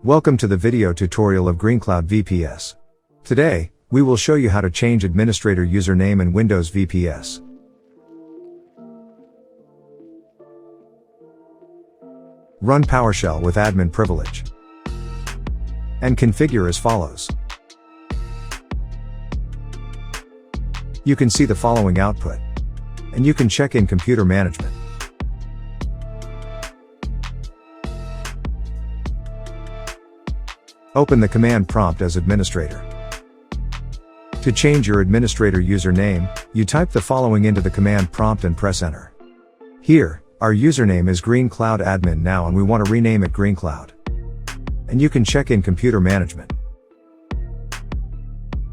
Welcome to the video tutorial of GreenCloud VPS. Today, we will show you how to change administrator username in Windows VPS. Run PowerShell with admin privilege. And configure as follows. You can see the following output. And you can check in computer management. Open the command prompt as administrator. To change your administrator username, you type the following into the command prompt and press enter. Here, our username is GreenCloud admin now and we want to rename it GreenCloud. And you can check in computer management.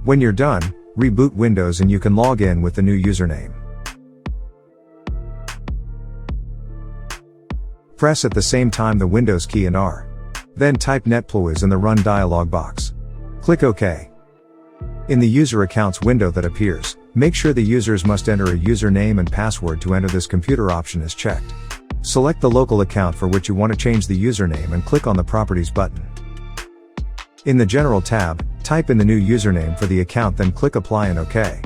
When you're done, reboot Windows and you can log in with the new username. Press at the same time the Windows key and R. Then type netpluis in the Run dialog box. Click OK. In the User Accounts window that appears, make sure the users must enter a username and password to enter. This computer option is checked. Select the local account for which you want to change the username and click on the Properties button. In the General tab, type in the new username for the account, then click Apply and OK.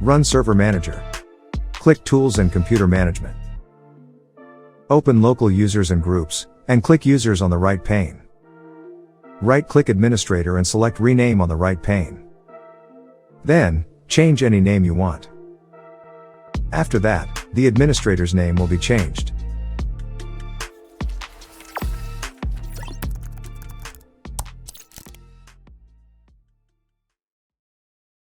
Run Server Manager. Click Tools and Computer Management. Open Local Users and Groups, and click Users on the right pane. Right-click Administrator and select Rename on the right pane. Then, change any name you want. After that, the administrator's name will be changed.